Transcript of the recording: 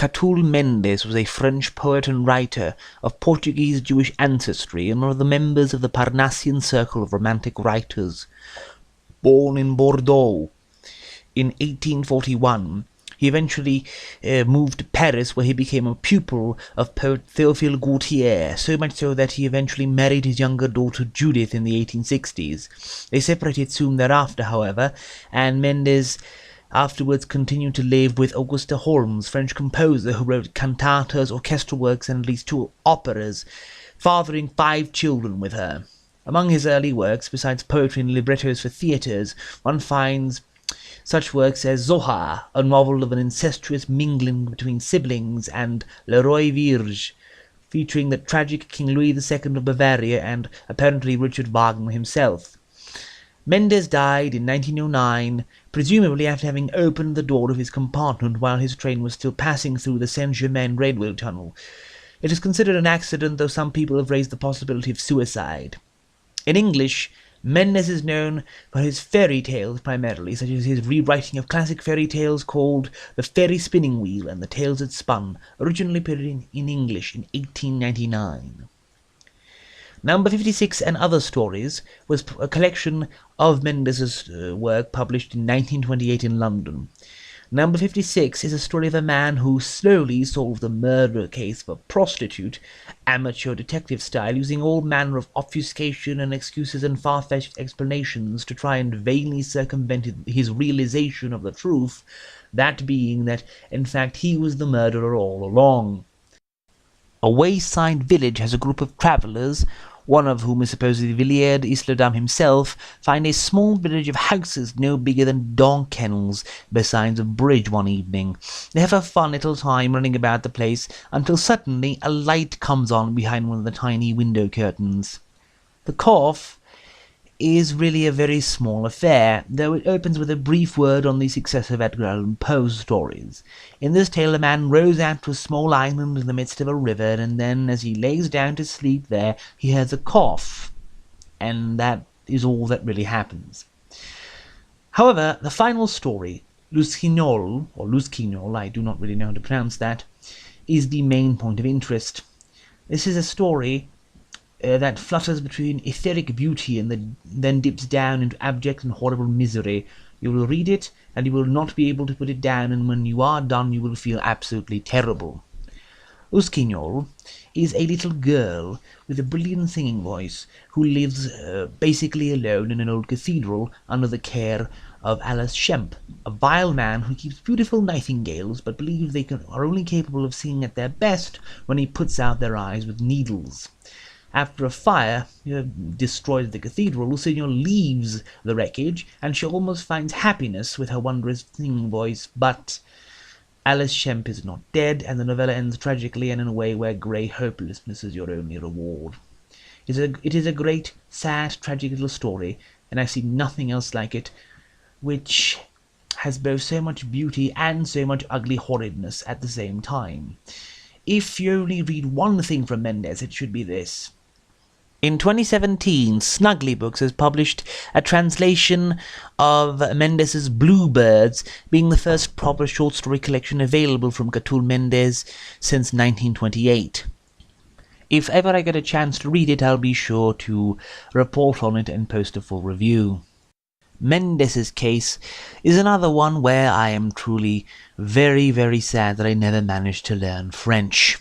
Catulle Mendès was a French poet and writer of Portuguese Jewish ancestry and one of the members of the Parnassian circle of Romantic writers. Born in Bordeaux in 1841, he eventually moved to Paris, where he became a pupil of poet Théophile Gautier, so much so that he eventually married his younger daughter Judith in the 1860s. They separated soon thereafter, however, and Mendès afterwards continued to live with Auguste Holmes, French composer who wrote cantatas, orchestral works, and at least 2 operas, fathering 5 children with her. Among his early works, besides poetry and librettos for theatres, one finds such works as Zohar, a novel of an incestuous mingling between siblings, and Le Roi Vierge, featuring the tragic King Louis II of Bavaria and apparently Richard Wagner himself. Mendès died in 1909, presumably after having opened the door of his compartment while his train was still passing through the Saint-Germain railway tunnel. It is considered an accident, though some people have raised the possibility of suicide. In English, Mendès is known for his fairy tales primarily, such as his rewriting of classic fairy tales called The Fairy Spinning Wheel and The Tales It Spun, originally printed in English in 1899. Number 56 and Other Stories was a collection of Mendès' work published in 1928 in London. Number 56 is a story of a man who slowly solved the murder case of a prostitute, amateur detective style, using all manner of obfuscation and excuses and far-fetched explanations to try and vainly circumvent his realization of the truth, that being that, in fact, he was the murderer all along. A wayside village has a group of travellers, one of whom is supposedly Villiers d'Isle-Adam himself, find a small village of houses no bigger than dog kennels besides a bridge one evening. They have a fun little time running about the place until suddenly a light comes on behind one of the tiny window curtains. The cough is really a very small affair, though it opens with a brief word on the success of Edgar Allan Poe's stories. In this tale, a man rows out to a small island in the midst of a river, and then, as he lays down to sleep there, he has a cough, and that is all that really happens. However, the final story, Lusquignol, or Lusquignol, I do not really know how to pronounce that, is the main point of interest. This is a story that flutters between etheric beauty and then dips down into abject and horrible misery. You will read it, and you will not be able to put it down, and when you are done, you will feel absolutely terrible. Lusquignol is a little girl with a brilliant singing voice who lives basically alone in an old cathedral under the care of Alice Shemp, a vile man who keeps beautiful nightingales but believes they are only capable of singing at their best when he puts out their eyes with needles. After a fire destroys the cathedral, Lusquignol leaves the wreckage, and she almost finds happiness with her wondrous singing voice, but Alice Shemp is not dead, and the novella ends tragically and in a way where grey hopelessness is your only reward. It is a great, sad, tragic little story, and I see nothing else like it, which has both so much beauty and so much ugly horridness at the same time. If you only read one thing from Mendès, it should be this. In 2017, Snuggly Books has published a translation of Mendès' Bluebirds, being the first proper short story collection available from Catulle Mendès since 1928. If ever I get a chance to read it, I'll be sure to report on it and post a full review. Mendès' case is another one where I am truly very, very sad that I never managed to learn French.